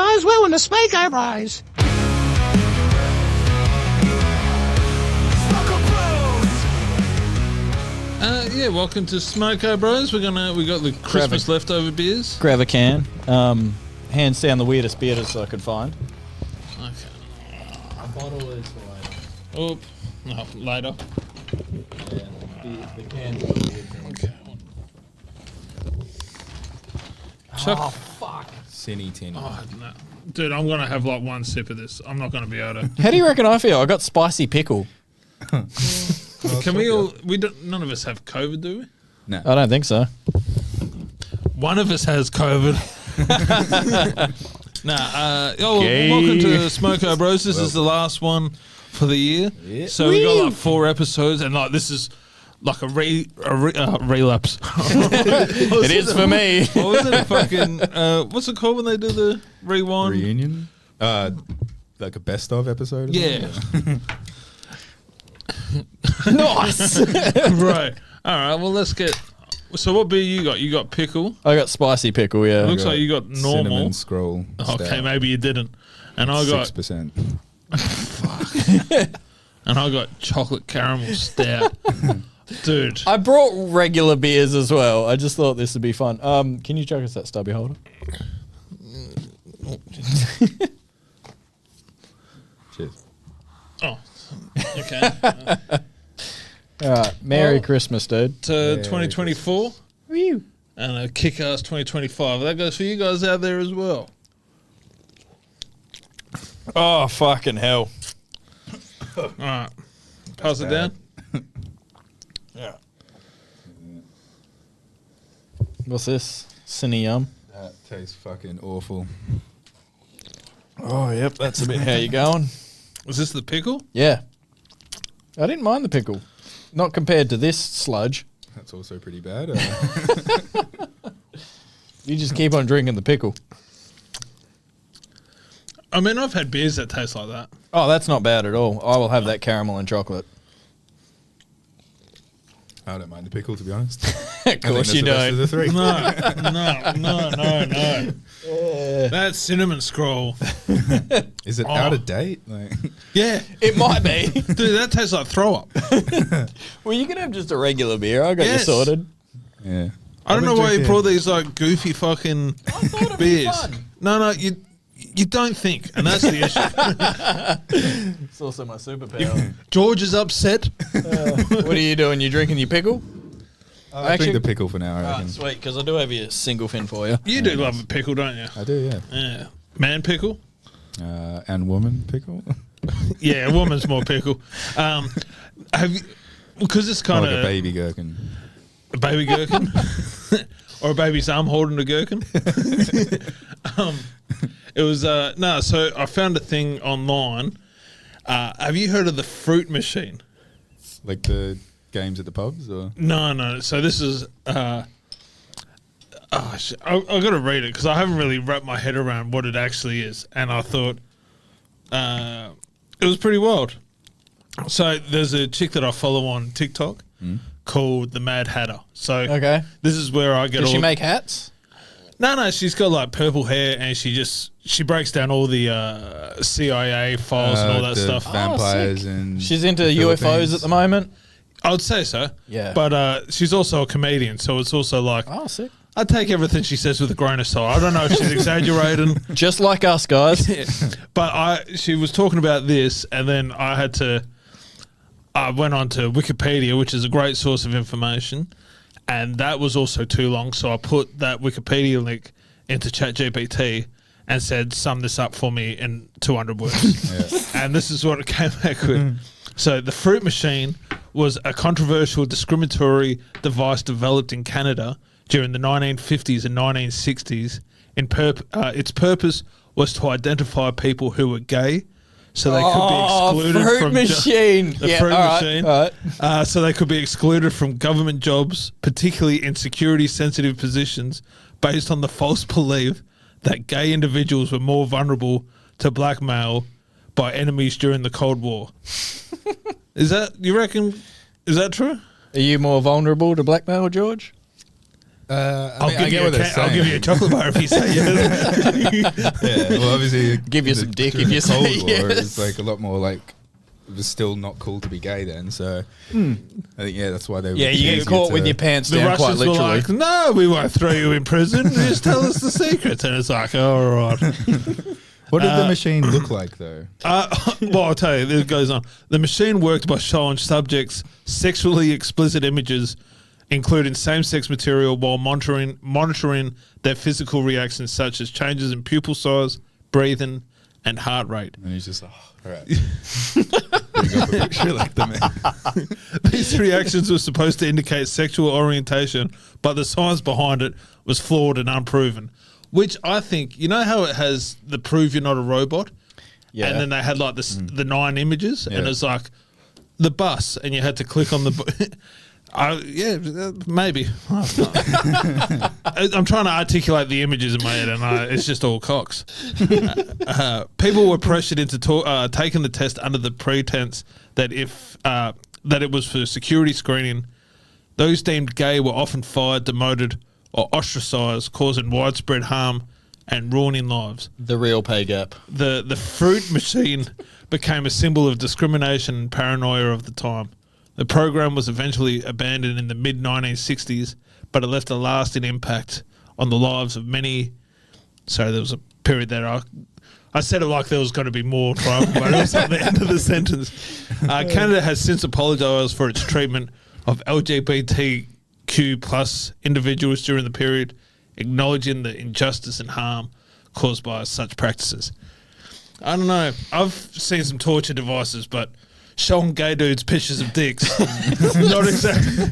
guys, welcome to Smoko Bros. Yeah, welcome to Smoko Bros. We got the Christmas leftover beers. Grab a can. Hands down the weirdest beers I could find. Okay. A bottle is for later. Oop. No, later. Yeah, the cans are weird. Okay. Chuck. Oh, fuck. Cinny tinny. Oh, no. Dude, I'm gonna have like one sip of this. I'm not gonna be able to. How do you reckon I feel? I got spicy pickle. Can we all? None of us have COVID, do we? No. I don't think so. One of us has COVID. Welcome to Smoko Bros. This is the last one for the year. Yeah. So we got like 4 episodes, and like this is like a relapse. It is for me. What was it? Fucking what's it called when they do the rewind? Reunion? Like a best of episode? Or Yeah. Nice. Right. All right. Well, let's get. So what beer you got? You got pickle. I got spicy pickle, yeah. Looks like you got normal. Cinnamon scroll. Okay, maybe you didn't. And I got 6%. and I got chocolate caramel stout. Dude. I brought regular beers as well. I just thought this would be fun. Can you chuck us that stubby holder? Cheers. Oh. Okay. All right. Merry Christmas, dude. To 2024 Woo. and a kick-ass 2025. That goes for you guys out there as well. Oh, fucking hell. All right. Pass it down. Yeah. What's this? Cine Yum. That tastes fucking awful. Oh, yep. That's a bit how you going. Was this the pickle? Yeah. I didn't mind the pickle. Not compared to this sludge. That's also pretty bad. You just keep on drinking the pickle. I mean, I've had beers that taste like that. Oh, that's not bad at all. I will have that caramel and chocolate. I don't mind the pickle, to be honest. Of course you Of don't. the 3. No. That cinnamon scroll. Is it out of date? Like, Yeah. It might be. Dude, that tastes like throw up. Well, you can have just a regular beer. I got Yes. you sorted. yeah. I don't know I've been why you drinking- brought these like goofy fucking beers. fun. No, you don't think, and that's the issue. It's also my superpower. George is upset. What are you doing? You drinking your pickle? I'll Actually- drink the pickle for now, I reckon. Sweet, because I do have your single fin for you. You do love a pickle, don't you? I do, yeah. Yeah. Man pickle? And woman pickle? Yeah, a woman's more pickle. Have you, because it's kind Like of a baby gherkin. a baby gherkin, or a baby's arm holding a gherkin. It was no. So I found a thing online. Have you heard of the fruit machine? Like the games at the pubs? Or No. So this is. I got to read it because I haven't really wrapped my head around what it actually is, and I thought it was pretty wild. So there's a chick that I follow on TikTok called the Mad Hatter. So Okay. this is where I get Does all. she make hats? No, she's got like purple hair, and she breaks down all the CIA files and all that the stuff. Vampires sick. and She's into Philippines. UFOs at the moment. I would say so. Yeah. But she's also a comedian, so it's also like Oh, sick. I take everything she says with a grain of salt. I don't know if she's exaggerating. Just like us, guys. But she was talking about this, and then I went on to Wikipedia, which is a great source of information, and that was also too long, so I put that Wikipedia link into ChatGPT and said, sum this up for me in 200 words. And this is what it came back with. So the fruit machine was a controversial discriminatory device developed in Canada during the 1950s and 1960s. Its purpose was to identify people who were gay, so they could be excluded fruit from machine. the fruit all right, machine. all right. So they could be excluded from government jobs, particularly in security-sensitive positions, based on the false belief that gay individuals were more vulnerable to blackmail by enemies during the Cold War. You reckon? Is that true? Are you more vulnerable to blackmail, George? I get what they're saying. I'll give you a chocolate bar if you say yes. Yeah, well, obviously, Give you in some the- dick during if the you say Cold War, yes. It's like a lot more like it was still not cool to be gay then. So I think that's why they. Yeah, were you get easier caught to- with your pants The down quite Russians were literally. like, no, we won't throw you in prison. Just tell us the secrets. And it's like, all right. What did the machine look like though? Well, I'll tell you, this goes on. The machine worked by showing subjects sexually explicit images, including same-sex material, while monitoring their physical reactions, such as changes in pupil size, breathing, and heart rate. And he's just like, all right, bring up a picture like the man. These reactions were supposed to indicate sexual orientation, but the science behind it was flawed and unproven. Which I think, you know how it has the prove you're not a robot? Yeah. And then they had like the 9 images, and Yeah. it's like the bus, and you had to click on the. Maybe. I'm trying to articulate the images in my head, and it's just all cocks. People were pressured into taking the test under the pretense that that it was for security screening. Those deemed gay were often fired, demoted, or ostracised, causing widespread harm and ruining lives. The real pay gap. The fruit machine became a symbol of discrimination and paranoia of the time. The program was eventually abandoned in the mid-1960s, but it left a lasting impact on the lives of many. Sorry, there was a period there. I said it like there was going to be more trouble, but it was at the end of the sentence. Canada has since apologised for its treatment of LGBTQ plus individuals during the period, acknowledging the injustice and harm caused by such practices. I don't know. I've seen some torture devices, but showing gay dudes pictures of dicks, not exactly.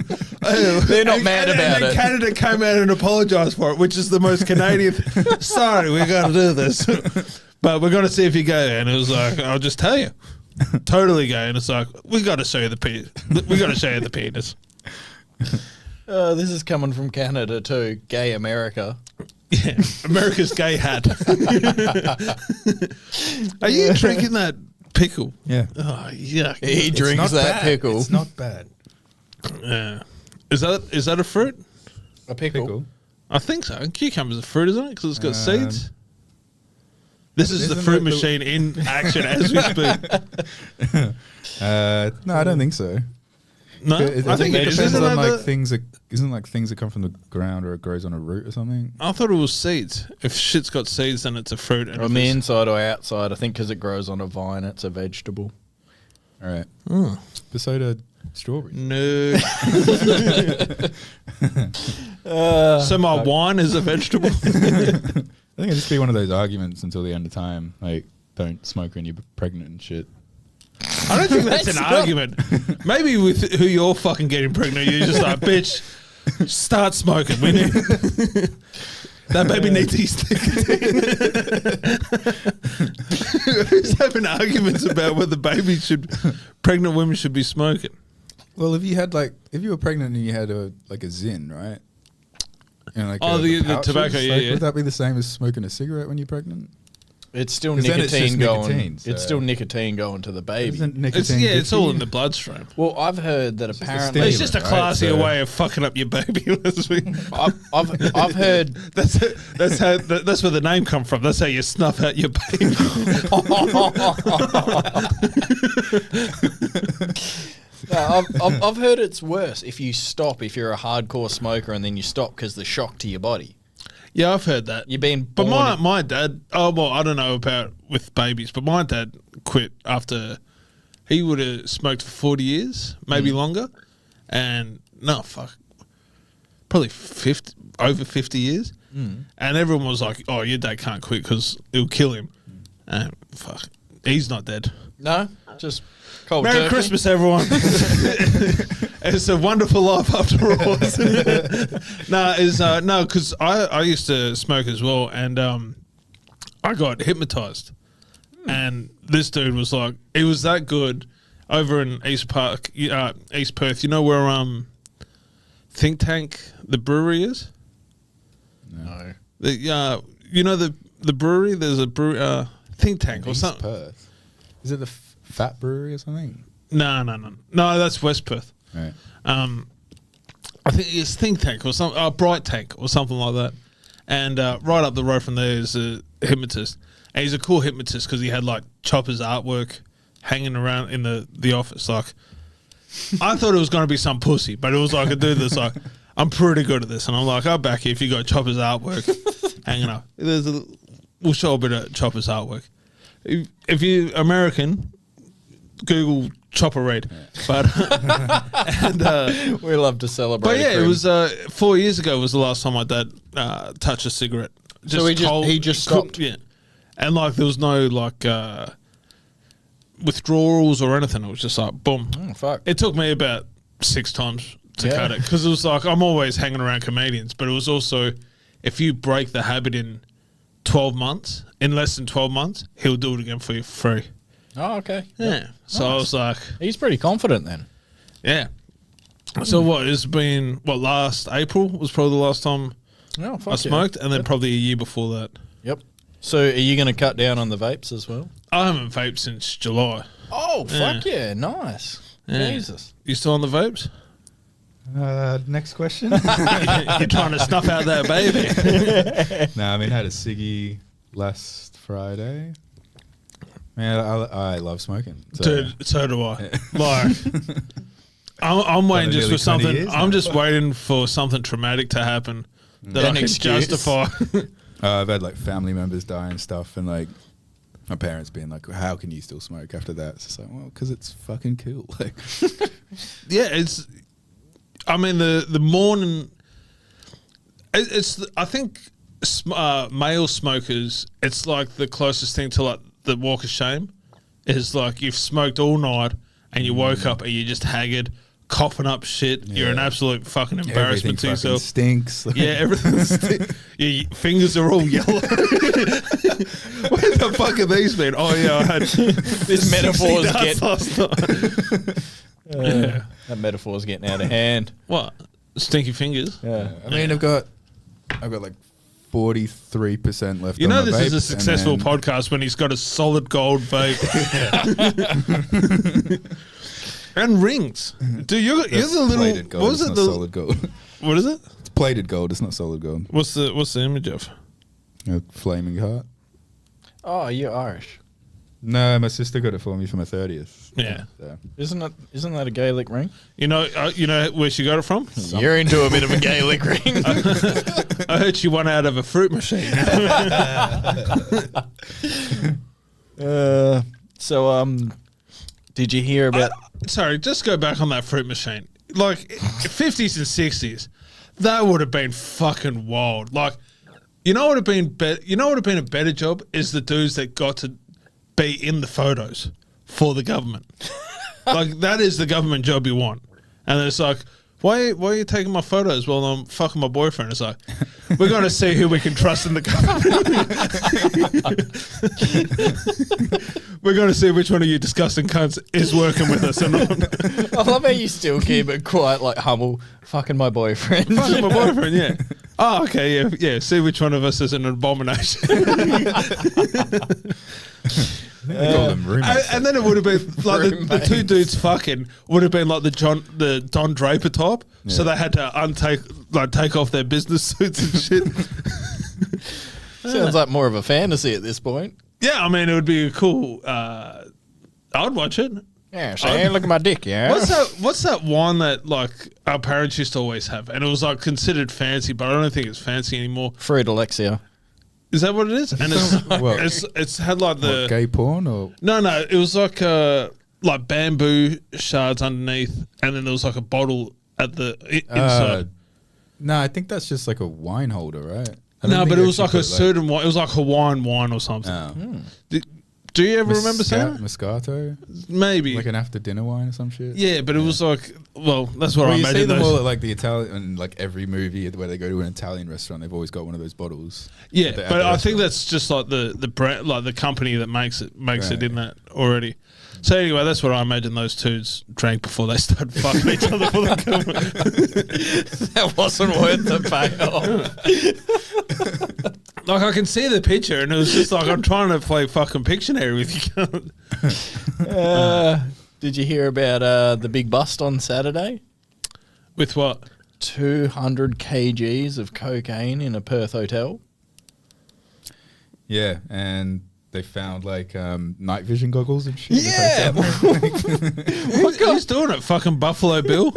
They're not mad about it. Canada came out and apologised for it, which is the most Canadian. Sorry, we're going to do this, but we're going to see if you're gay. And it was like, I'll just tell you, totally gay. And it's like, we got to show you the penis. We got to show you the penis. This is coming from Canada too. Gay America. Yeah, America's gay hat. Are you drinking that pickle? Yeah, Oh, yuck. He It's drinks not that bad. pickle. It's not bad. Yeah. Is that a fruit? A pickle. I think so. Cucumber's a fruit, isn't it? Because it's got seeds. This is the isn't fruit it the- machine in action as we speak. No, I don't think so. No, I think it it is. depends Isn't on that like the- things that isn't like things that come from the ground or it grows on a root or something. I thought it was seeds. If shit's got seeds, then it's a fruit. And On the inside or outside, I think because it grows on a vine, it's a vegetable. All right, Soda strawberries. No. So my wine is a vegetable. I think it'd just be one of those arguments until the end of time. Like, don't smoke when you're pregnant and shit. I don't think that's an That's not- argument. Maybe with who you're fucking getting pregnant, you're just like, bitch, start smoking. We need that baby needs his nicotine. Who's having arguments about whether pregnant women should be smoking? Well, if you were pregnant and you had a Zyn, right? You know, like The pouches, tobacco, yeah, like, yeah. Would that be the same as smoking a cigarette when you're pregnant? It's still 'Cause then it's nicotine just going. nicotine, so- It's still nicotine going to the baby. Isn't nicotine? It's good for all you? in the bloodstream. Well, I've heard that apparently It's just a Stimulant, right? classier So- way of fucking up your baby. I've heard That's where the name come from. That's how you snuff out your baby. No, I've heard it's worse if you stop, if you're a hardcore smoker and then you stop because the shock to your body. Yeah, I've heard that. You've been But born my dad, I don't know about with babies, but my dad quit after he would have smoked for 40 years, maybe longer. And probably over 50 years. And everyone was like, oh, your dad can't quit because it'll kill him. And fuck, he's not dead. No, just cold Merry turkey. Christmas, everyone. It's a wonderful life after all, isn't it? No, because I used to smoke as well, and I got hypnotized. And this dude was like, he was that good over in East Perth. You know where Think Tank, the brewery is? No. You know the brewery? There's a brewery, Think Tank or East something. Perth. Is it the Fat Brewery or something? No, that's West Perth. Right. I think it's Think Tank or something, Bright Tank or something like that. And right up the road from there is a hypnotist. And he's a cool hypnotist because he had like Chopper's artwork hanging around in the office. Like, I thought it was going to be some pussy, but it was like a dude that's like, I'm pretty good at this. And I'm like, I'll back you if you got Chopper's artwork hanging up. We'll show a bit of Chopper's artwork. If you're American, Google Chopper Reid. But and we love to celebrate. But yeah, it was 4 years ago was the last time my dad touched a cigarette. So he just stopped. Yeah, and like there was no like withdrawals or anything. It was just like boom. Oh, fuck. It took me about 6 times to cut it because it was like I'm always hanging around comedians, but it was also if you break the habit in 12 months, in less than 12 months, he'll do it again for you for free. Oh, okay. Yeah. So I was like, he's pretty confident then. yeah. So what? It's been last April was probably the last time I smoked, and then probably a year before that. Yep. So are you going to cut down on the vapes as well? I haven't vaped since July. Oh, fuck yeah. Nice. Yeah. Jesus. You still on the vapes? Next question. You're trying to snuff out that baby. No, I mean, I had a ciggy last Friday. Man, I love smoking. So. Dude, so do I. Like, I'm waiting just for something. I'm just waiting for something traumatic to happen that I can justify. I've had like family members die and stuff, and like my parents being like, "How can you still smoke after that?" It's just like, well, because it's fucking cool. Like, yeah, it's. I mean, the morning. It's. I think male smokers. It's like the closest thing to like the walk of shame. Is like you've smoked all night and you woke up and you're just haggard, coughing up shit. Yeah. You're an absolute fucking embarrassment to yourself. Stinks. Yeah, everything stinks. Your fingers are all yellow. Where the fuck are these been? Oh yeah, I had this metaphor's yeah. That metaphor's getting out of hand. What? Stinky fingers? Yeah. I mean, I've got like 43% left. You know, on my this is vape, a successful podcast when he's got a solid gold vape and rings. Dude, you're the little. Gold, what was it? The solid gold. What is it? It's plated gold. It's not solid gold. What's the image of? A flaming heart. Oh, you're Irish. No, my sister got it for me for my 30th. Yeah. So. Isn't that a Gaelic ring? You know where she got it from? You're into a bit of a Gaelic ring. I heard she won out of a fruit machine. Did you hear about? Sorry, just go back on that fruit machine. Like 50s and 60s, that would have been fucking wild. Like, you know what would have been You know what would have been a better job is the dudes that got to be in the photos for the government. Like, that is the government job you want. And it's like, why are you taking my photos while I'm fucking my boyfriend? It's like, we're going to see who we can trust in the government. We're going to see which one of you disgusting cunts is working with us or not. I love how you still keep it quite like humble. Fucking my boyfriend. Fucking my boyfriend, yeah. Oh, okay, yeah. See which one of us is an abomination. And then it would have been like the two dudes fucking would have been like the Don Draper type, so they had to take off their business suits and shit. Sounds like more of a fantasy at this point. Yeah, I mean it would be a cool. I'd watch it. Yeah, so look at my dick. Yeah. What's that wine that like our parents used to always have, and it was like considered fancy, but I don't think it's fancy anymore. Fruit Alexia. Is that what it is? And it's had like the gay porn or no, it was like bamboo shards underneath, and then there was like a bottle at the inside. No, I think that's just like a wine holder, right? No, but it was like a certain wine. It was like Hawaiian wine or something. Oh. Do you ever remember saying that? Moscato? Maybe. Like an after dinner wine or some shit? Yeah, but it was like, that's what I imagine. You see them all at like the Italian, like every movie where they go to an Italian restaurant, they've always got one of those bottles. Yeah, but I think that's just like the brand, like the company that makes it in that already. So anyway, that's what I imagine those dudes drank before they started fucking each other for the government. That wasn't worth the payoff. Like, I can see the picture, and it was just like, I'm trying to play fucking Pictionary with you. Did you hear about the big bust on Saturday? With what? 200 kgs of cocaine in a Perth hotel. Yeah, and they found like night vision goggles and shit. Yeah. Who's doing it? Fucking Buffalo Bill?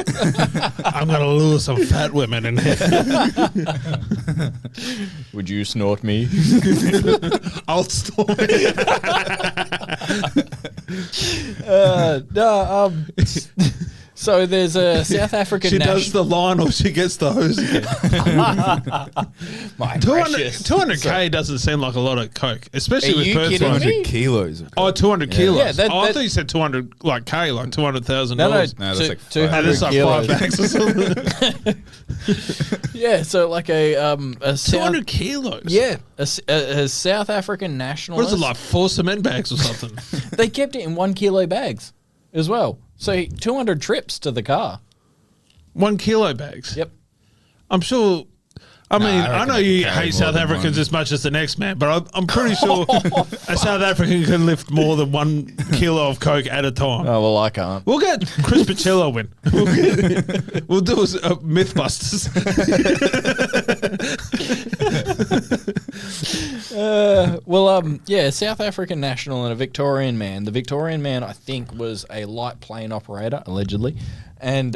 I'm going to lure some fat women in here. Would you snort me? I'll storm it. So there's a South African She does the line or she gets the hose again. My 200K doesn't seem like a lot of coke, especially Are with you Perth. kidding me? 200 kilos of Oh, 200 kilos. Yeah, that- I that- thought you said 200 like K, like $200,000. No, No, that's like 200 And it's like kilos. 5 bags or something. Yeah, so like a 200 kilos. Yeah, a South African nationalist. What is it, like 4 cement bags or something? They kept it in 1 kilo bags as well. So 200 trips to the car. 1 kilo bags. Yep. I'm sure. I mean, I I reckon know they you can carry hate more South than Africans one. as much as the next man, but I'm pretty sure a South African can lift more than 1 kilo of coke at a time. Oh, well, I can't. We'll get Chris Pacello in. We'll do a Mythbusters. Yeah, South African national and a Victorian man. The Victorian man, I think, was a light plane operator, allegedly. And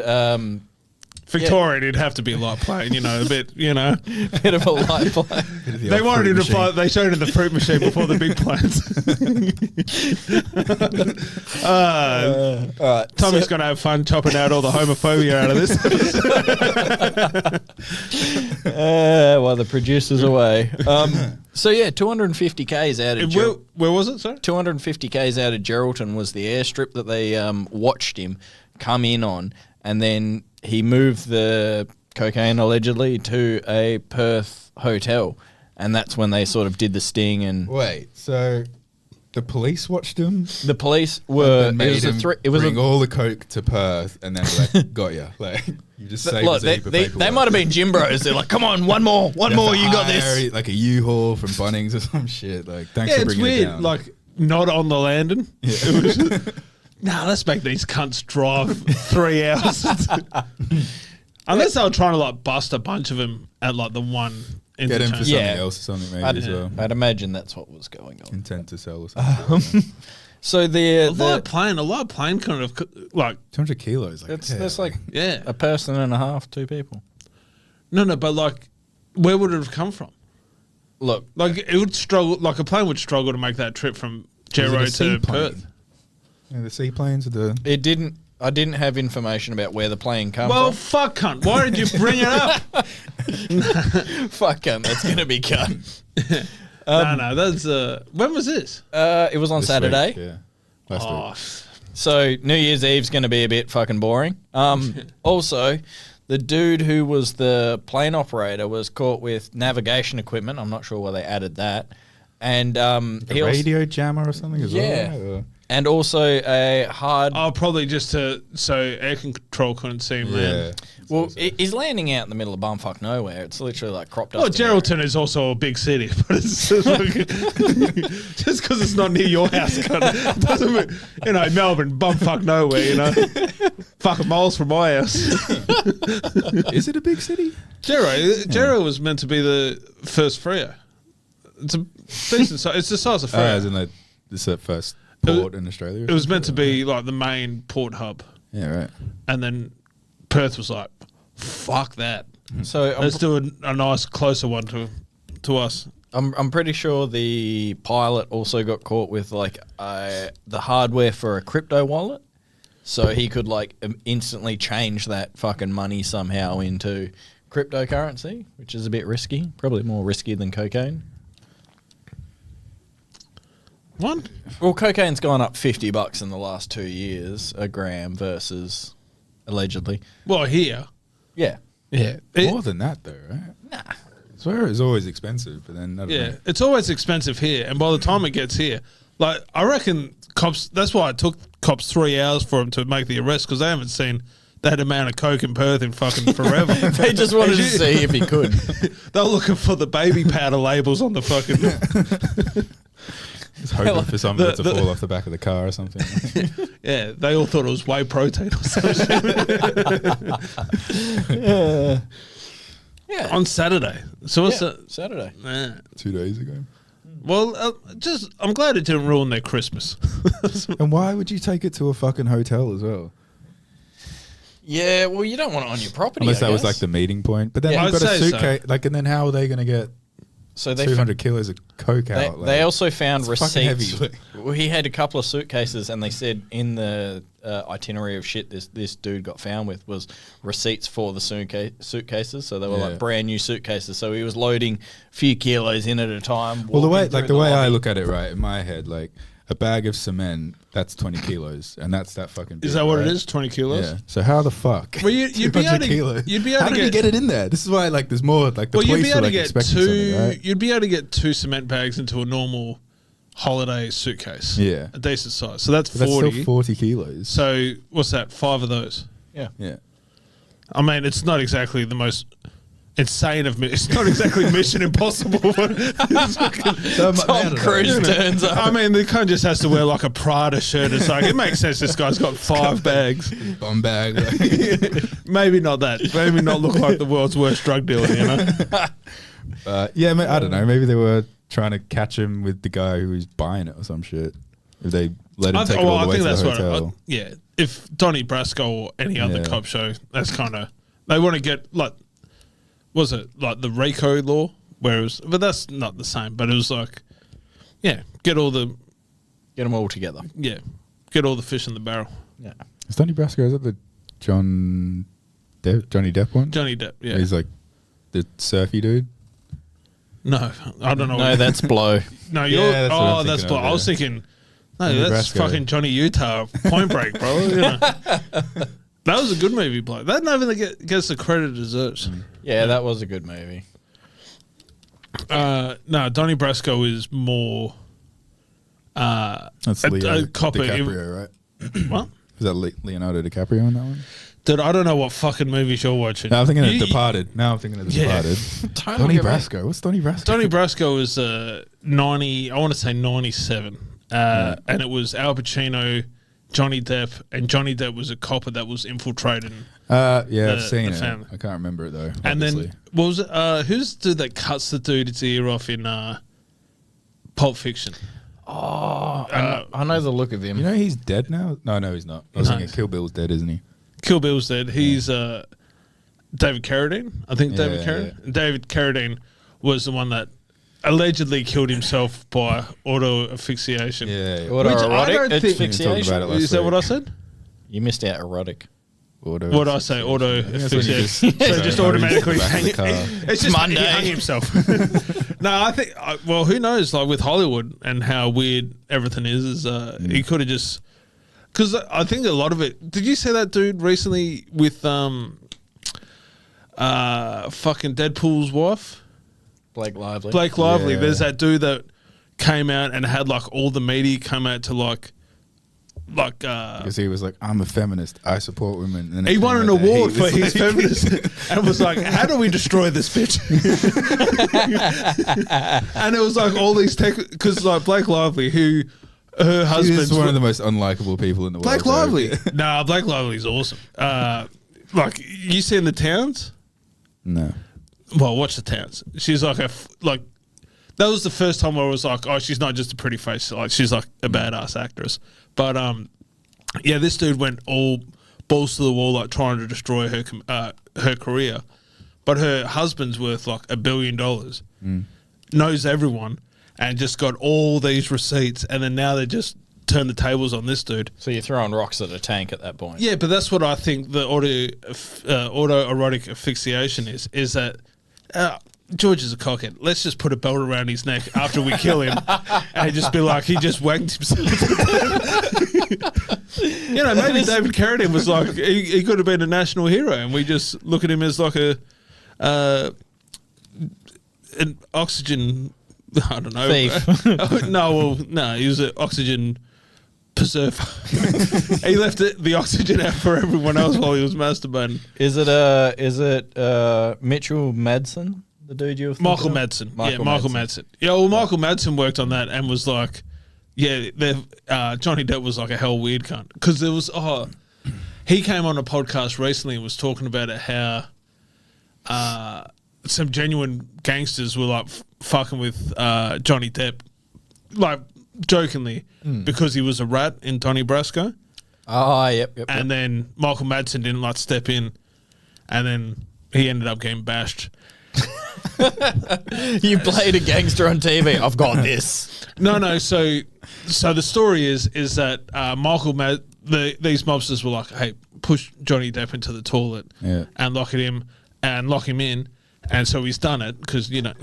Victorian, it'd have to be a light plane, a bit, bit of a light plane. They wanted him to fly. They showed him the fruit machine before the big planes. All right. Tommy's going to have fun chopping out all the homophobia out of this. While the producer's away. So, yeah, 250 Ks out of Where was it, sorry? 250 Ks out of Geraldton was the airstrip that they watched him come in on, and then he moved the cocaine allegedly to a Perth hotel, and that's when they sort of did the sting. And Wait, so the police watched him? the police were and made him bring all the coke to Perth, and then were like, got ya. Like, you just saved look, us a heap of they paperwork. might have been gym bros. They're like, come on, one more, you got this. Hire, like a U-Haul from Bunnings or some shit. Like, thanks Yeah, for it's bringing it weird. down. Like, not on the landing. Yeah. It was let's make these cunts drive 3 hours. Unless they were trying to, like, bust a bunch of them at, like, the one Get him for interchange. something Yeah. else or something maybe as well. I'd imagine that's what was going on. Intent to sell or something. So A lot of plane kind of, like, 200 kilos. Like, that's like yeah. a person and a half, 2 people. No, but, like, where would it have come from? Look, Like, it would struggle, like, a plane would struggle to make that trip from Was it a Gero to seaplane? Perth. Yeah, the seaplanes with the... it didn't. I didn't have information about where the plane come Well, from. fuck, cunt. Why did you bring it up? Fuck him, that's gonna be cut. No, that's, when was this? It was on this Saturday. week, yeah. Last Oh, week. So New Year's Eve's going to be a bit fucking boring. Also, the dude who was the plane operator was caught with navigation equipment. I'm not sure why they added that. And A he also, radio jammer or something as Yeah. well? Or- and also a hard. Oh, probably just so air control couldn't see him land. Well, he's landing out in the middle of bumfuck nowhere. It's literally like crop dust. Well, in there. Geraldton is also a big city, but it's just, like, just because it's not near your house, doesn't mean, Melbourne, bumfuck nowhere, fucking miles from my house. Is it a big city? Gero was meant to be the first Freo. It's a decent size. It's the size of Freo. As in like, this is the first port in Australia? It was meant to be like the main port hub, Yeah, right. and then Perth was like, "Fuck that, So let's do a nice closer one to us." I'm pretty sure the pilot also got caught with like the hardware for a crypto wallet, so he could like instantly change that fucking money somehow into cryptocurrency, which is a bit risky, probably more risky than cocaine. What? Well, cocaine's gone up $50 in the last 2 years a gram versus allegedly. Well, here, Yeah. yeah, More than that, though, right? Nah. I swear it's always expensive, but then I don't yeah, know. it's always expensive here, and by the time it gets here, like I reckon cops. That's why it took cops 3 hours for them to make the arrest because they haven't seen that amount of coke in Perth in fucking forever. They just wanted to see if he could. They're looking for the baby powder labels on the fucking. Just hoping for something to fall off the back of the car or something. Yeah, they all thought it was whey protein or something. Yeah. On Saturday. So what's that? Saturday. 2 days ago. Well, I'm glad it didn't ruin their Christmas. And why would you take it to a fucking hotel as well? Yeah, well, you don't want it on your property. Unless I that was guess. like the meeting point. But then Yeah, you've I'd got a say so. suitcase. Like, and then how are they going to get So they 200 kilos of coke out? They also found it's fucking receipts. heavy. Well, he had a couple of suitcases, and they said in the itinerary of shit this dude got found with was receipts for the suitcases. So they were like brand new suitcases. So he was loading a few kilos in at a time. Well, the way I lobby. look at it, right, in my head, like a bag of cement, that's 20 kilos, and that's that fucking. Is big, that what right? it is? 20 kilos? Yeah. So how the fuck? Well, you'd be 200 able to. kilos? You'd be able How to did he get it in there? This is why, like, there's more. Like the Well, you'd police be were able to like get expecting two. something, right? You'd be able to get 2 cement bags into a normal holiday suitcase. Yeah. A decent size. So that's But 40. that's still 40 kilos. So what's that? 5 of those. Yeah. Yeah. I mean, it's not exactly the most insane of. It's not exactly Mission Impossible. Tom Cruise turns up. I mean, the cunt just has to wear like a Prada shirt. It's like it makes sense. This guy's got 5 bags. Bum bag. Maybe not that. Maybe not look like the world's worst drug dealer. You know. Yeah, I don't know. Maybe they were trying to catch him with the guy who was buying it or some shit. If they let him take it all the way to the hotel. Yeah. If Donnie Brasco or any other cop show, that's kind of they want to get like. Was it like the RICO law? Where it was, but that's not the same. But it was like, yeah, get them all together. Yeah, get all the fish in the barrel. Yeah. Is Donnie Brasco, is that the Johnny Depp one? Johnny Depp. Yeah. He's like the surfy dude. No, I don't know. No, that's Blow. No, you're. Yeah, that's what I'm That's. thinking of, I was yeah. thinking. No, Johnny that's Brasco. fucking Johnny Utah. Point Break, bro. You know. That was a good movie, bloke. That never gets the credit it deserves. Yeah, that was a good movie. No, Donnie Brasco is more. That's a Leo copper. DiCaprio, right? What? Is that Leonardo DiCaprio in that one? Dude, I don't know what fucking movies you're watching. No, I'm thinking of You- Departed. Now I'm thinking of Yeah. Departed. Don't Donnie look at me. Brasco. What's Donnie Brasco? Donnie Brasco is 90. I want to say 97, and it was Al Pacino, Johnny Depp, and Johnny Depp was a copper that was infiltrating. Yeah, The- I've seen the it. family. I can't remember it though. And obviously. then what was it? Who's the dude that cuts the dude's ear off in Pulp Fiction? I know the look of him. You know he's dead now? No, he's not. I was No. thinking Kill Bill's dead, isn't he? Kill Bill's dead. He's David Carradine. I think David Yeah, Carradine. David Carradine was the one that allegedly killed himself by auto asphyxiation. Yeah. What Which I erotic don't think- asphyxiation? about it last Is that what I week. said? You missed out erotic. Auto What I say, auto that's when you asphyxiation. So just throw automatically hose in the back hang. of the car. It's just Monday. he hung himself. No, I think. Well, who knows? Like with Hollywood and how weird everything is he could have just. Because I think a lot of it. Did you see that dude recently with fucking Deadpool's wife, Blake Lively. Blake Lively? Yeah. There's that dude that came out and had like all the media come out to like. Because he was like, I'm a feminist. I support women. And He it won came an out that he award for was his like- feminism and was like, how do we destroy this bitch? And it was like all these because like Blake Lively, who her He husband's is one of the most unlikable people in the Blake world. Lively. Nah, Blake Lively's awesome. Like you seen The Towns? No. Well, watch The Towns. She's like like that was the first time where I was like, oh, she's not just a pretty face, like she's like a badass actress. But yeah, this dude went all balls to the wall, like trying to destroy her career. But her husband's worth like $1 billion, knows everyone, and just got all these receipts. And then now they just turn the tables on this dude. So you're throwing rocks at a tank at that point. Yeah, but that's what I think the autoerotic asphyxiation is that George is a cockhead. Let's just put a belt around his neck after we kill him and just be like, he just wanked himself. You know, maybe David Carradine was like, he could have been a national hero and we just look at him as like an oxygen, I don't know. Thief. No, he was an oxygen preserver. He left the oxygen out for everyone else while he was masturbating. Is it Mitchell Madsen, the dude you were thinking Michael of? Madsen. Michael Madsen. Yeah, well, Michael Madsen worked on that and was like, Yeah, Johnny Depp was like a hell weird cunt because there was he came on a podcast recently and was talking about it how some genuine gangsters were like fucking with Johnny Depp, like jokingly because he was a rat in Donnie Brasco. Oh, yep. And then Michael Madsen didn't like step in, and then he ended up getting bashed. You played a gangster on TV. I've got this. No. So the story is that these mobsters were like, hey, push Johnny Depp into the toilet and lock him in, and so he's done it because you know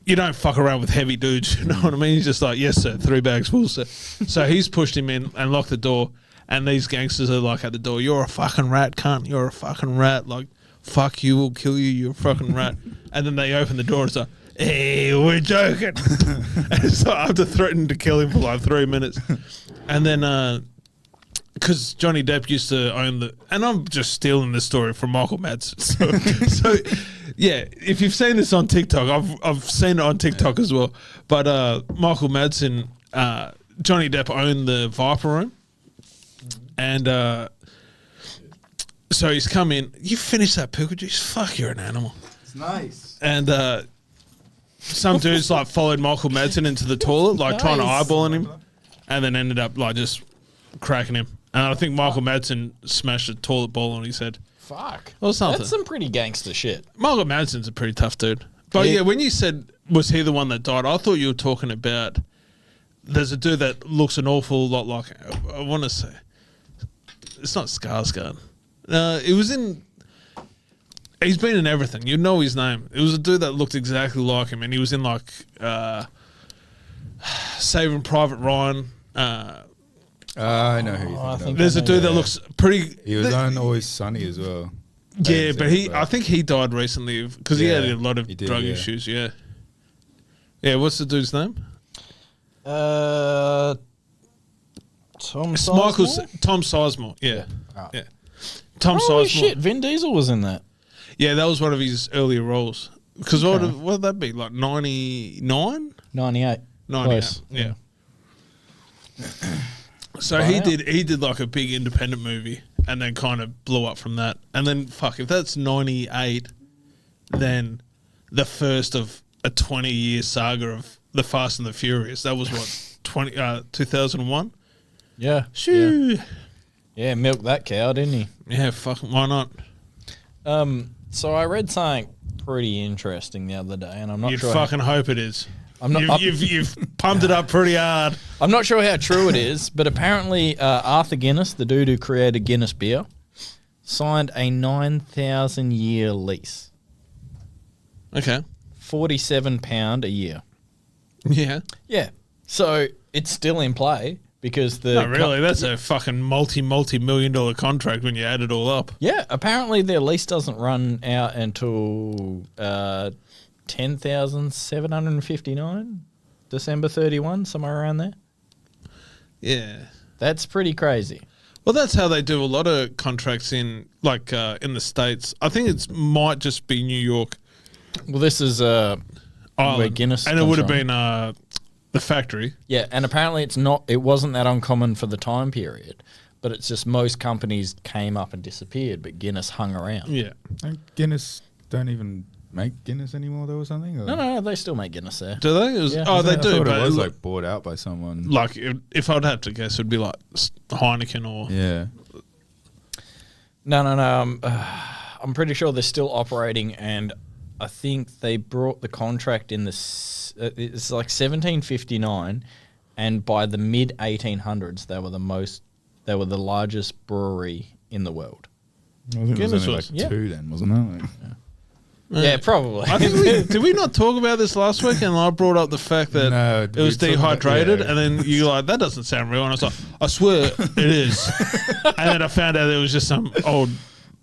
you don't fuck around with heavy dudes. You know what I mean? He's just like, yes sir, 3 bags full sir. So he's pushed him in and locked the door, and these gangsters are like at the door, you're a fucking rat, cunt. You're a fucking rat. Like, fuck you, we'll kill you. You're a fucking rat. And then they open the door and it's like, hey, we're joking. And so after threatening to kill him for like 3 minutes. And then, because Johnny Depp used to own and I'm just stealing this story from Michael Madsen. So yeah, if you've seen this on TikTok, I've seen it on TikTok as well. But Michael Madsen, Johnny Depp owned the Viper Room. And so he's come in. You finish that pickle juice? Fuck, you're an animal. It's nice. And some dudes like followed Michael Madsen into the toilet, like trying to eyeball him, and then ended up like just cracking him. And I think Michael Madsen smashed a toilet bowl on his head. Fuck. Or something. That's some pretty gangster shit. Michael Madsen's a pretty tough dude. But yeah, when you said, was he the one that died, I thought you were talking about, there's a dude that looks an awful lot like, I want to say, it's not Skarsgård. It was in, he's been in everything. You know his name. It was a dude that looked exactly like him, and he was in like Saving Private Ryan. I know who you're thinking of. There's a dude that looks pretty. He was on Always Sunny as well. Yeah, but I think he died recently because he had a lot of drug issues. Yeah. Yeah, what's the dude's name? Tom Sizemore? Tom Sizemore. Yeah. Oh. Yeah. Tom Holy Sizemore. shit, Vin Diesel was in that. Yeah, that was one of his earlier roles. Because what would that be? Like 99? 98. 98. Close. Yeah. So he did like a big independent movie and then kind of blew up from that. And then fuck, if that's 98, then the first of a 20-year saga of The Fast and the Furious. That was what, 2001? Yeah. Shoo. Yeah, milked that cow, didn't he? Yeah, fuck, why not? So I read something pretty interesting the other day, and I'm not You'd sure. fucking hope it is. I'm not. You've pumped it up pretty hard. I'm not sure how true it is, but apparently Arthur Guinness, the dude who created Guinness beer, signed a 9,000-year lease. Okay. £47 a year. Yeah. Yeah. So it's still in play because the. Not really. That's a fucking multi-million-dollar contract when you add it all up. Yeah. Apparently their lease doesn't run out until 10,759, December 31, somewhere around there. Yeah. That's pretty crazy. Well, that's how they do a lot of contracts in the States. I think it might just be New York. Well, this is where Guinness and it comes would have from. been the factory. Yeah, and apparently it wasn't that uncommon for the time period, but it's just most companies came up and disappeared, but Guinness hung around. Yeah. And Guinness don't even make Guinness anymore, though, or something? Or? No, they still make Guinness there. Do they? Yeah. Oh, they I do. thought But it was like bought out by someone. like if I'd have to guess, it'd be like Heineken or Yeah. No. I'm pretty sure they're still operating, and I think they brought the contract in it's like 1759, and by the mid 1800s, they were the largest brewery in the world. I think Guinness it was only was- like two then, wasn't it? Like, Yeah, probably. I think did we not talk about this last week? And I brought up the fact that No, it was we talked about- dehydrated, yeah. and then you were like, that doesn't sound real. And I was like, I swear it is. And then I found out it was just some old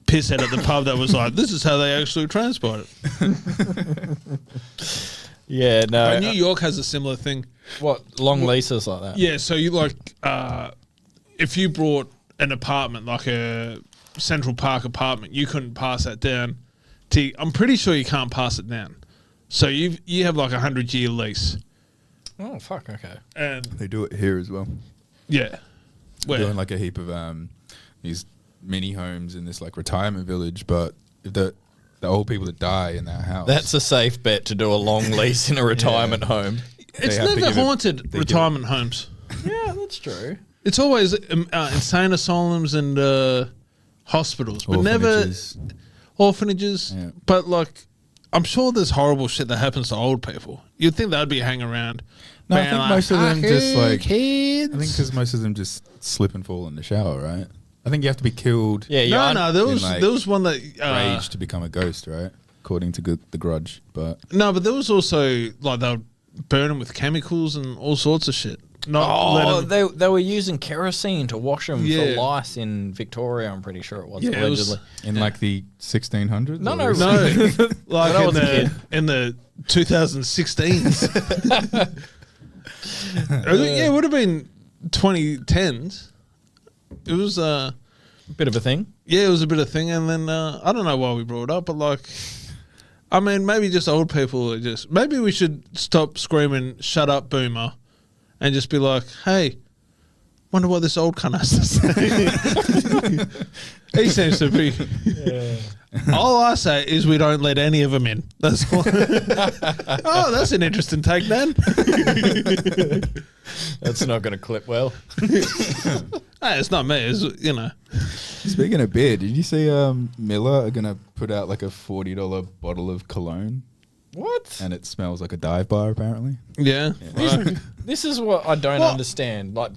pisshead at the pub that was like, this is how they actually transport it. Yeah, no. But New York has a similar thing. What, long leases like that? Yeah, so you like, if you brought an apartment, like a Central Park apartment, you couldn't pass that down. I'm pretty sure you can't pass it down. So you have like 100-year lease. Oh, fuck, okay. And They do it here as well. yeah, where Doing like a heap of these mini homes in this like retirement village, but if the old people that die in that house. That's a safe bet to do a long lease in a retirement home. it's have to never give it- haunted they give it- retirement homes. Yeah, that's true. It's always insane asylums and hospitals, but Orphanages. never orphanages. Yeah. But like, I'm sure there's horrible shit that happens to old people. You'd think that'd be hanging around. No, I being think like, most of them just like. kids. I think because most of them just slip and fall in the shower, right? I think you have to be killed, Yeah, no, there was like, there was one that rage to become a ghost, right? According to The Grudge, but no, but there was also like they would burn them with chemicals and all sorts of shit. Not let Oh, 'em- they were using kerosene to wash them Yeah. for lice in Victoria. I'm pretty sure it was Yeah, it was- allegedly. in like the 1600s. No, or no, is- no, like When I in was a kid. the 2016s. Yeah, it would have been 2010s. It was Bit of a thing. yeah, it was a bit of thing, and then I don't know why we brought it up, but like, I mean, maybe just old people are just. Maybe we should stop screaming "Shut up, boomer," and just be like, "Hey, wonder what this old cunt has to say." He seems to be. All I say is we don't let any of them in. That's all. Oh, that's an interesting take, then. That's not going to clip well. Hey, it's not me. It's, you know. Speaking of beer, did you see Miller are gonna put out like a $40 bottle of cologne, What? and it smells like a dive bar apparently? Yeah. This is what I don't understand. Like,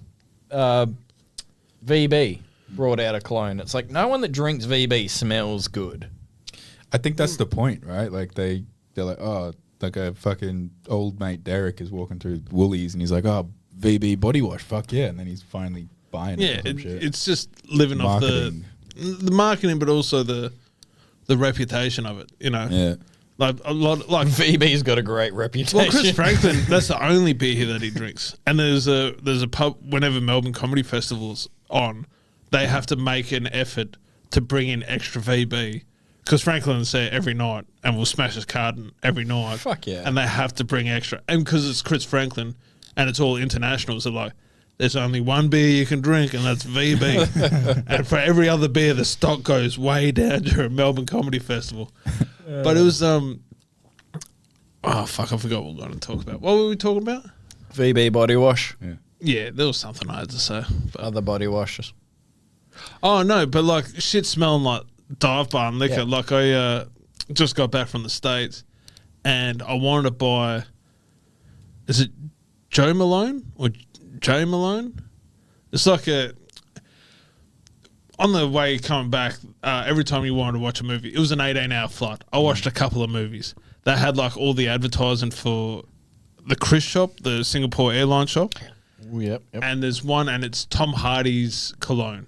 VB brought out a cologne. It's like no one that drinks VB smells good. I think that's the point, right? Like they're like, oh, like a fucking old mate Derek is walking through Woolies and he's like, oh, VB body wash, fuck yeah, and then he's finally buying Yeah, it. or some shit. it's just living off Marketing. the marketing, but also the reputation of it. You know, Yeah. like a lot like. VB's got a great reputation. Well, Chris Franklin, that's the only beer that he drinks. And there's a pub whenever Melbourne Comedy Festival's on, they have to make an effort to bring in extra VB because Franklin's there every night and will smash his carton every night. Fuck yeah. And they have to bring extra, and because it's Chris Franklin and it's all international, so like there's only one beer you can drink, and that's VB. And for every other beer, the stock goes way down during Melbourne Comedy Festival. But it was oh fuck, I forgot what we were going to talk about. What were we talking about? VB body wash. Yeah. Yeah, there was something I had to say. But, Other body washes. oh no, but like shit smelling like dive bar and liquor. Yeah. Like I just got back from the States and I wanted to buy, is it Joe Malone or Jay Malone? It's like on the way coming back, every time you wanted to watch a movie, it was an 18-hour flight. I watched a couple of movies. They had like all the advertising for the Chris shop, the Singapore airline shop. Yep. And there's one, and it's Tom Hardy's cologne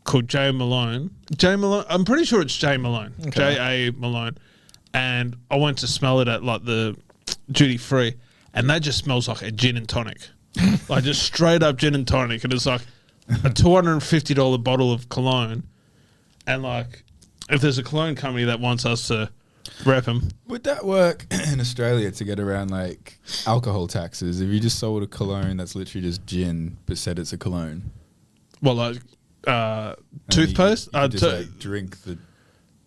called Jay Malone. Jay Malone. I'm pretty sure it's Jay Malone. Okay. J.A. Malone. And I went to smell it at like the duty free, and that just smells like a gin and tonic, like just straight up gin and tonic. And it's like a $250 bottle of cologne, and like if there's a cologne company that wants us to rep them, Would that work in Australia to get around like alcohol taxes? If you just sold a cologne that's literally just gin but said it's a cologne, well, like and toothpaste. you just like drink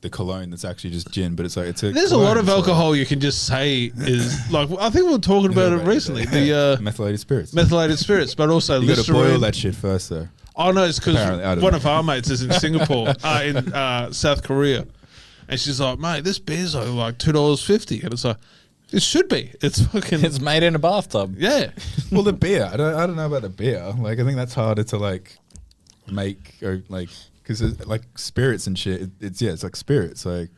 the cologne that's actually just gin, but it's like it's a. There's a cologne, lot of so- alcohol you can just say is like I think we were talking about it recently. The methylated spirits. methylated spirits, but also You got to boil Listerine. that shit first, though. Oh no, it's because Apparently, I don't one know. of our mates is in Singapore, in South Korea, and she's like, "Mate, this beer's only like $2.50," and it's like, it should be. It's fucking It's made in a bathtub. yeah. Well, the beer. I don't know about the beer. Like, I think that's harder to like make or like because like spirits and shit. It's like spirits, like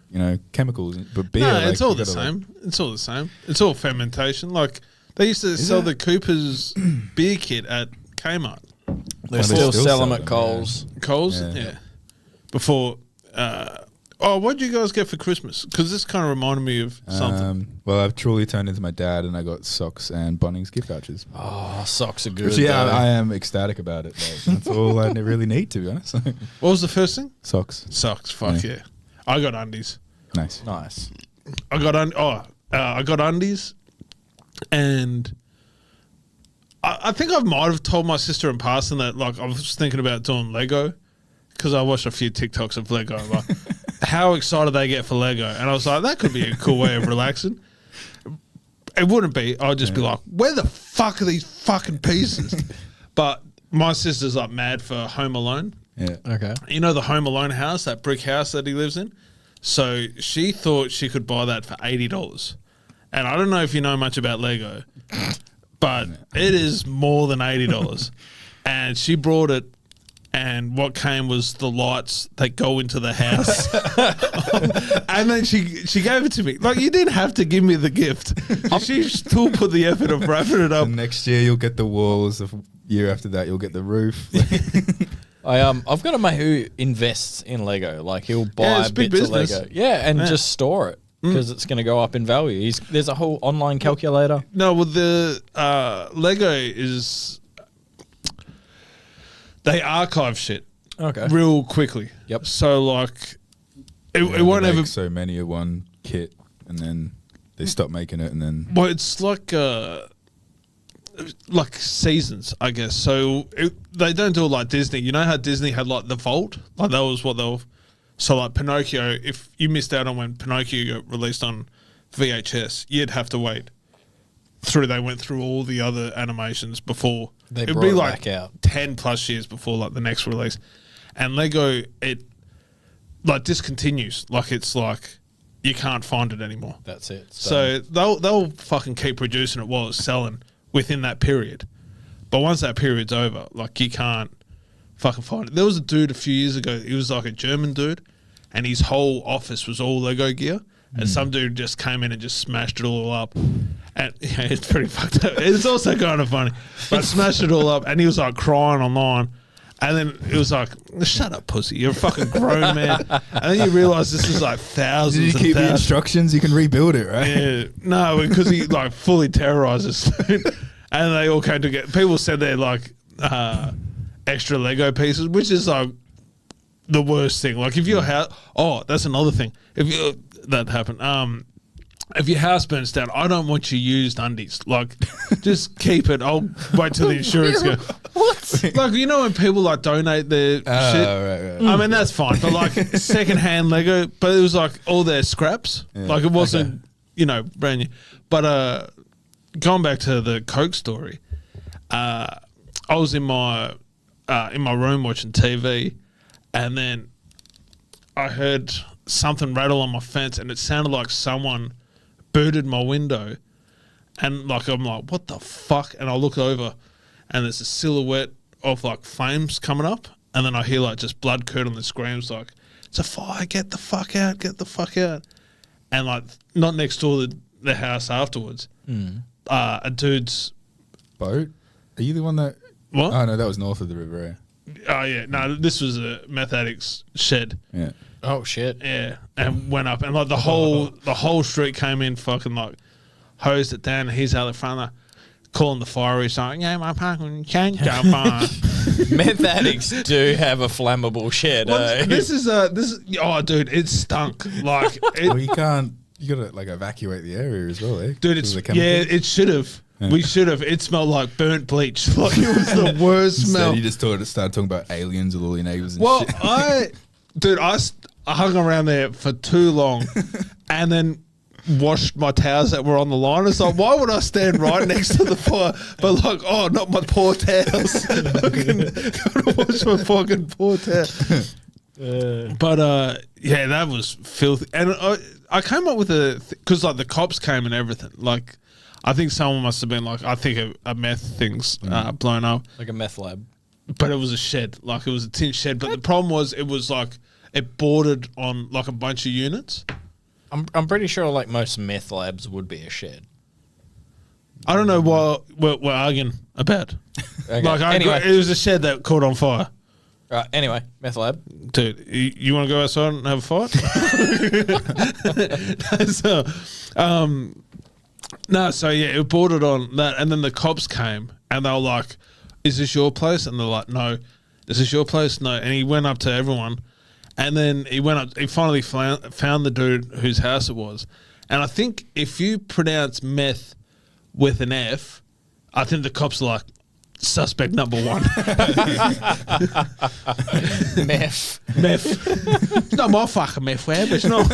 chemicals. But beer, No, like, it's all you the gotta, like- same. It's all the same. It's all fermentation. Like they used to sell it? the Cooper's beer kit at Kmart. They're Well, still still selling sell at them, Coles. Coles, Yeah. yeah. Before, what did you guys get for Christmas? Because this kind of reminded me of something. Well, I've truly turned into my dad, and I got socks and Bunnings gift vouchers. Oh, socks are good. Which, yeah, though. I am ecstatic about it. Like, that's all I really need, to be honest. What was the first thing? Socks. Socks. Fuck yeah. I got undies. Nice. Nice. I got undies, and I think I might have told my sister in passing that like I was thinking about doing Lego because I watched a few TikToks of Lego. Like how excited they get for Lego, and I was like, that could be a cool way of relaxing. It wouldn't be. I'd just be like, where the fuck are these fucking pieces? But my sister's like mad for Home Alone. Yeah. Okay. You know the Home Alone house, that brick house that he lives in? So she thought she could buy that for $80. And I don't know if you know much about Lego, but it is more than $80. And she brought it, and what came was the lights that go into the house. And then she gave it to me. Like, you didn't have to give me the gift. She still put the effort of wrapping it up. And next year you'll get the walls. The year after that you'll get the roof. I've got a mate who invests in Lego. Like he'll buy it's big bits of business. Lego, and just store it because it's going to go up in value. There's a whole online calculator. No, well, the Lego is they archive shit Okay. real quickly. Yep. So like, it They won't make ever. so many of one kit, and then they stop making it, and then Well, it's like seasons, I guess. So they don't do it like Disney. You know how Disney had like the vault? Like that was what they were. So like Pinocchio, if you missed out on when Pinocchio got released on VHS, you'd have to wait they went through all the other animations before. They It'd brought be it like back out. 10 plus years before like the next release. And Lego, it like discontinues. Like it's like you can't find it anymore. That's it. So they'll fucking keep producing it while it's selling within that period. But once that period's over, like you can't fucking find it. There was a dude a few years ago, he was like a German dude, and his whole office was all Lego gear. And some dude just came in and just smashed it all up. And yeah, it's pretty fucked up. It's also kind of funny. But smashed it all up, and he was like crying online. And then it was like, shut up, pussy. You're a fucking grown man. And then you realise this is like thousands did you and keep the thousands. instructions? You can rebuild it, right? Yeah, no, because he like fully terrorizes, and they all came together. People said they're like extra Lego pieces, which is like the worst thing. Like if your house, that's another thing. If you that happened, if your house burns down, I don't want you used undies. Like, just keep it. I'll wait till the insurance goes. what? Like, you know when people like donate their shit. Right. I mean, that's fine, but like secondhand Lego, but it was like all their scraps. Yeah. Like it wasn't, brand new. But going back to the Coke story, I was in my room watching TV, and then I heard something rattle on my fence, and it sounded like someone booted my window, and like I'm like, what the fuck? And I look over, and there's a silhouette of like flames coming up, and then I hear like just blood curdling the screams like, it's a fire, get the fuck out, get the fuck out. And like not next door to the house afterwards, a dude's Boat? Are you the one that? what? Oh no, that was north of the river. Oh yeah, no, this was a meth addict's shed. Yeah. Oh shit. Yeah, and went up, and like the whole street came in, fucking like hosed it down. And he's out the front there calling the fire. He's like, "Yeah, my parking can't jump on." Meth addicts do have a flammable shed. Well, this is oh dude, it stunk like Well, it, you can't. You gotta like evacuate the area as well, eh? dude. Because It's of the yeah, chemicals. it should have. We should have. It smelled like burnt bleach. Like it was the worst Instead, smell. you just started talking about aliens with all your neighbors and Well, shit. I hung around there for too long, and then washed my towels that were on the line. It's like, why would I stand right next to the fire? But like, oh, not my poor towels. Gotta wash my fucking poor towels. But yeah, that was filthy. And I came up with because like the cops came and everything. Like, I think someone must have been like, I think a meth thing's blown up. Like a meth lab. But it was a shed, like it was a tin shed. But the problem was, it was like it bordered on like a bunch of units. I'm pretty sure like most meth labs would be a shed. I don't know what we're arguing about. Okay. Like, Anyway. it was a shed that caught on fire. Right. Anyway, meth lab. Dude, you want to go outside and have a fight? So, no, so yeah, it bordered on that, and then the cops came, and they were like, "Is this your place?" And they're like, "No." "Is this your place?" "No." And he went up to everyone, and then he finally found the dude whose house it was. And I think if you pronounce meth with an F, I think the cops are like, suspect number 1. Meth. It's not my fucking meth lab, it's not.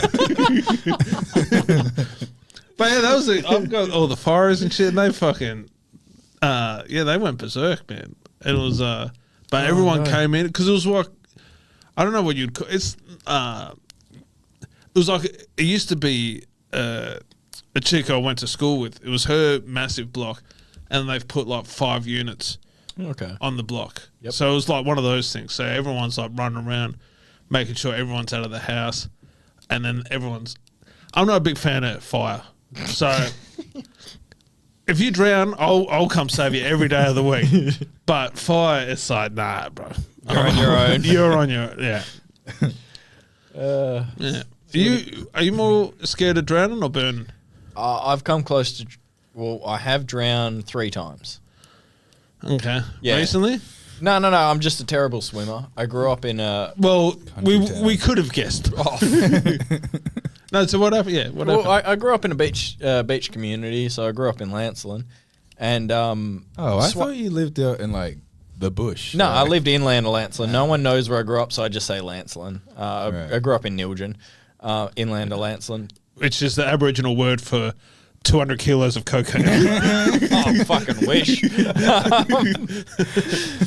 But yeah, that was I've got all the fires and shit, and they fucking, they went berserk, man. It was, but everyone came in, because it was like, I don't know what you'd call it was like, it used to be a chick I went to school with. It was her massive block, and they've put like 5 units on the block. Yep. So it was like one of those things. So everyone's like running around, making sure everyone's out of the house, and then I'm not a big fan of fire. So if you drown, I'll come save you every day of the week. But fire, it's like, nah, bro. You're on your own. You're on your yeah. Yeah. Are you more scared of drowning or burning? I've come close to. Well, I have drowned 3 times. Okay. Yeah. Recently? No. I'm just a terrible swimmer. I grew up in a. Well, we town. could have guessed. Oh. No, so what happened? Yeah, what happened? I grew up in a beach community, so I grew up in Lancelin, and I thought you lived out in like the bush. No, like. I lived inland of Lancelin. No one knows where I grew up, so I just say Lancelin. I grew up in Nilgin, inland of Lancelin. Which is the Aboriginal word for 200 kilos of cocaine. Oh, fucking wish.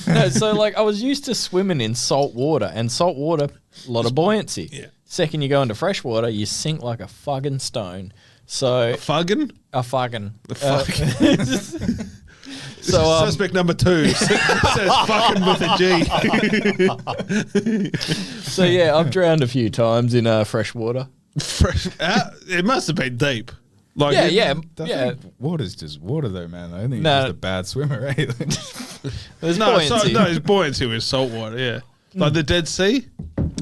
No, so like I was used to swimming in salt water, and salt water, a lot of buoyancy. Yeah. Second you go into fresh water, you sink like a fucking stone. So Fugging? a fucking. The fuck? So Suspect number 2 says fucking with a G. So yeah, I've drowned a few times in fresh water. It must have been deep. Like Yeah. Water's just water though, man. I think you're No. just a bad swimmer, right? There's No, buoyancy. it's buoyancy with salt water, yeah. Like the Dead Sea?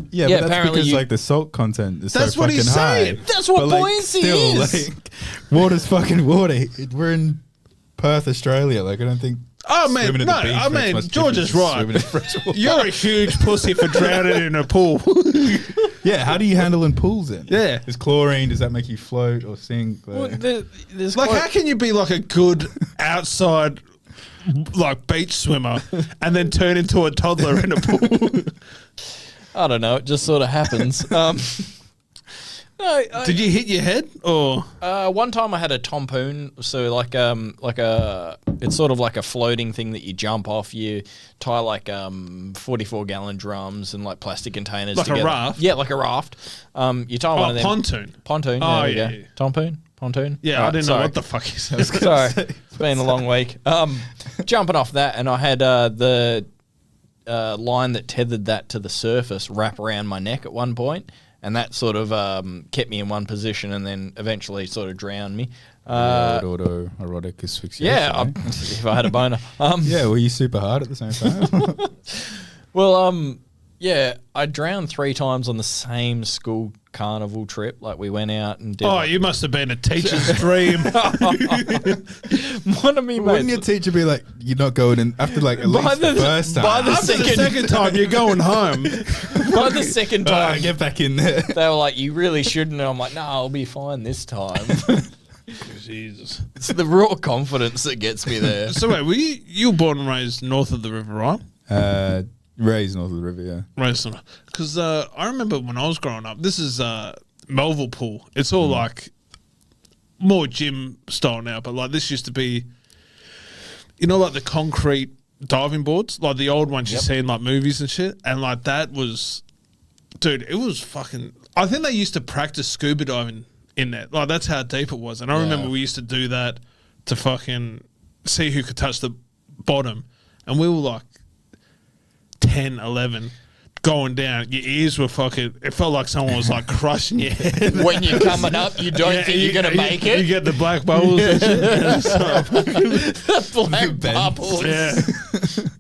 yeah, Yeah, but that's apparently because you- like the salt content is That's so what fucking he's high. saying. That's what But, like, buoyancy still, is. Like, water's fucking water. We're in Perth, Australia. Like I don't think. Oh, man, swimming at no, the beach I makes mean, much George difference is than right. swimming in fresh water. You're a huge pussy for drowning in a pool. Yeah, how do you handle in pools then? Yeah. Is chlorine, does that make you float or sink? Well, Like, there's Like, quite- how can you be like a good outside, like, beach swimmer and then turn into a toddler in a pool? I don't know. It just sort of happens. No, Did you hit your head or? one time I had a tompoon, so like it's sort of like a floating thing that you jump off. You tie like 44-gallon drums and like plastic containers Like a together. raft? Yeah, like a raft. You tie one of them. Pontoon. Pontoon. Oh, there we yeah, go. yeah. Pontoon. Yeah, I Alright, didn't sorry. know what the fuck he said. Sorry, it's been a long week. Jumping off that, and I had the line that tethered that to the surface wrap around my neck at one point, and that sort of kept me in one position, and then eventually sort of drowned me. autoerotic asphyxiation. Yeah, right? if I had a boner. Yeah, were you super hard at the same time? Well, yeah, I drowned 3 times on the same school carnival trip. Like we went out and did. Oh, you must have been a teacher's dream. One of me Wouldn't your mates. teacher be like, you're not going in after like at least the first time? by the After the second- second time, you're going home. By the second time, Get back in there. they were like, "You really shouldn't." And I'm like, "No, I'll be fine this time." Jesus. It's the raw confidence that gets me there. So wait, you were born and raised north of the river, right? Raised north of the river, yeah. Raised because I remember when I was growing up. This is Melville Pool. It's all like more gym style now, but like this used to be, you know, like the concrete diving boards, like the old ones you see in like movies and shit, and like that was, dude, it was fucking. I think they used to practice scuba diving in there. Like that's how deep it was, and I remember we used to do that to fucking see who could touch the bottom, and we were like 10, 11, going down. Your ears were fucking. It felt like someone was like crushing your head. When you're coming up, you don't think you're gonna make You it. get the black bubbles and shit. Yeah, so, The black bends. bubbles.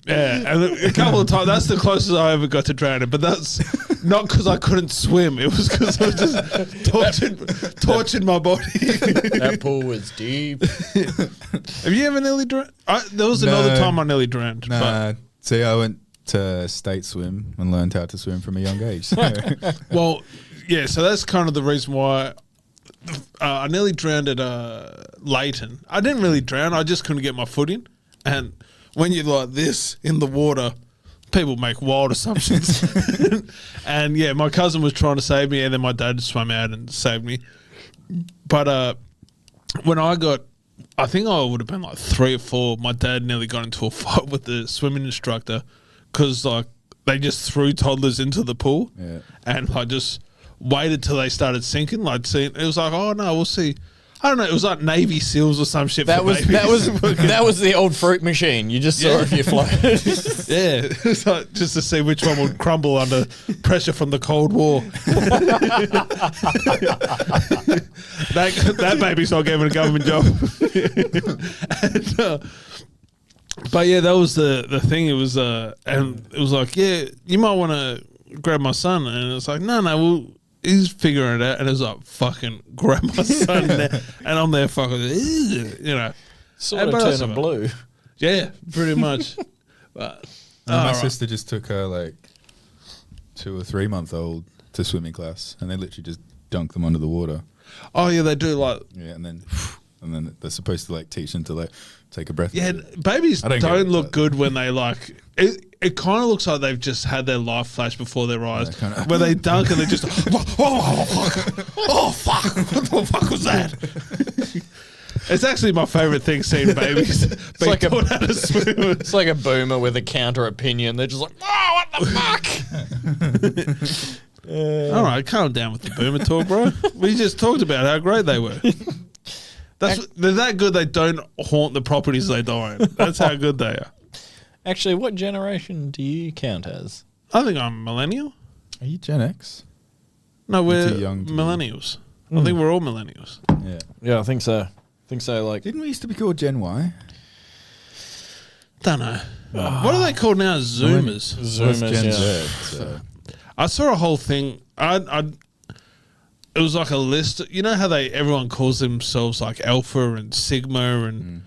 yeah. And a couple of times, that's the closest I ever got to drowning. But that's not because I couldn't swim. It was because I was just tortured my body. That pool was deep. Have you ever nearly drowned? There was another No. time I nearly drowned. Nah, see, I went to state swim and learned how to swim from a young age. So. Well, yeah, so that's kind of the reason why I nearly drowned at Leighton. I didn't really drown. I just couldn't get my foot in. And when you're like this in the water, people make wild assumptions. And yeah, my cousin was trying to save me, and then my dad swam out and saved me. But when I think I would have been like 3 or 4, my dad nearly got into a fight with the swimming instructor because like they just threw toddlers into the pool and I just waited till they started sinking. Like, it was like, oh no, we'll see. I don't know. It was like Navy SEALs or some shit. That was the old fruit machine. You just saw if you floated. Yeah, it was like just to see which one would crumble under pressure from the Cold War. that baby's not getting a government job. But yeah, that was the thing. It was and it was like, yeah, you might want to grab my son, and it's like, no, he's figuring it out, and it's like, fucking grab my son there, and I'm there fucking, you know, sort of turning blue. Yeah, pretty much. But my sister just took her like 2 or 3 month old to swimming class, and they literally just dunk them under the water. Oh yeah, they do like and then they're supposed to like teach them to like take a breath. Yeah, babies don't look good when they like it. It kind of looks like they've just had their life flash before their eyes, where they dunk and they just oh fuck, what the fuck was that? It's actually my favourite thing, seeing babies being taught how to swim. It's like a boomer with a counter opinion. They're just like, oh, what the fuck? All right, calm down with the boomer talk, bro. We just talked about how great they were. They're that good they don't haunt the properties they die in. That's how good they are. Actually, what generation do you count as? I think I'm millennial. Are you Gen X? No, we're too young to millennials. I think we're all millennials. Yeah, I think so. Like, didn't we used to be called Gen Y? Don't know. What are they called now? Zoomers. Zoomers, Gen Z. So. I saw a whole thing. It was like a list. You know how everyone calls themselves like Alpha and Sigma, and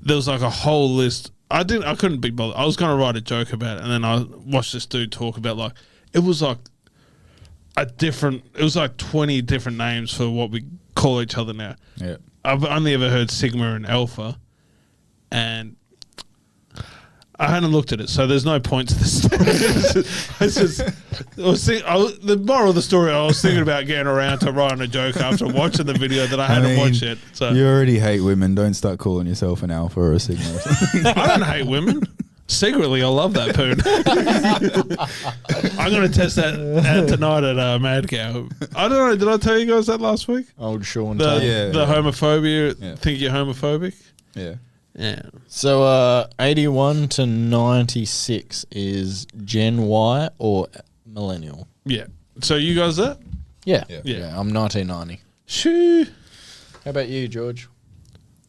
there was like a whole list. I couldn't be bothered. I was going to write a joke about it, and then I watched this dude talk about like it was like 20 different names for what we call each other now. Yeah. I've only ever heard Sigma and Alpha, and I hadn't looked at it, so there's no point to the story. The moral of the story, I was thinking about getting around to writing a joke after watching the video that I hadn't watched yet. So you already hate women. Don't start calling yourself an alpha or a sigma or something. I don't hate women. Secretly, I love that poon. I'm going to test that tonight at Mad Cow. I don't know. Did I tell you guys that last week? Old Sean. The homophobia. Yeah. Think you're homophobic? Yeah. Yeah. So 81 to 96 is Gen Y or millennial? Yeah. So you guys there? Yeah. Yeah. I'm 1990. Shoo. How about you, George?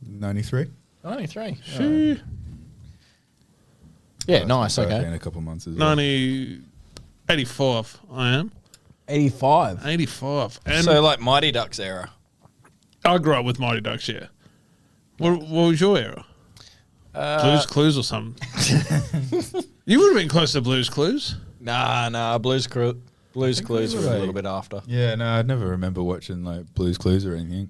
93. 93. Shoo. Yeah, nice. Okay. In a couple of months as well. 85. I am 85. 85. And so like Mighty Ducks era. I grew up with Mighty Ducks. Yeah. What was your era? Blue's Clues or something? You would have been close to Blue's Clues. Nah. Blue's Clues was a little bit after. Yeah, no, I'd never remember watching like Blue's Clues or anything.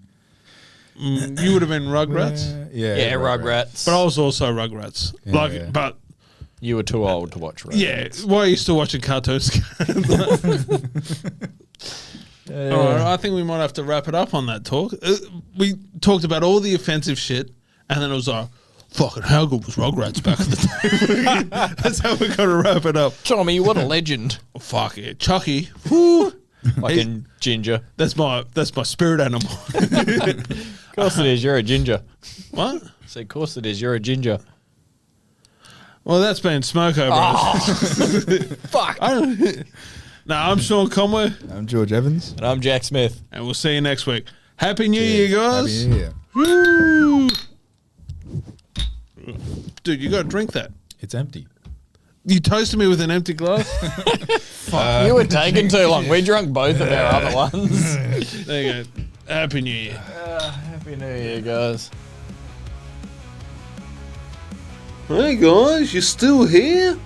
You would have been Rugrats. Yeah, Rugrats. But I was also Rugrats. Yeah. But you were too old to watch Rugrats. Yeah. Why are you still watching cartoons? All right, I think we might have to wrap it up on that talk. We talked about all the offensive shit, and then it was like, fucking how good was Rugrats back in the day? That's how we're going to wrap it up. Tommy, what a legend. Fuck yeah. Chucky. Woo. Fucking ginger. That's my spirit animal. Of course it is. You're a ginger. What? So of course it is. You're a ginger. Well, that's been Smoko Bros. Fuck. I'm Sean Conway. I'm George Evans. And I'm Jack Smith. And we'll see you next week. Happy New Year, guys. Happy New Year. Woo. Dude, you got to drink that. It's empty. You toasted me with an empty glass? You were taking too long. We drunk both of our other ones. There you go. Happy New Year. Happy New Year, guys. Hey guys, you still here?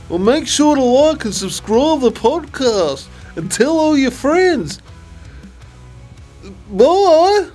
Well, make sure to like and subscribe the podcast and tell all your friends. Bye!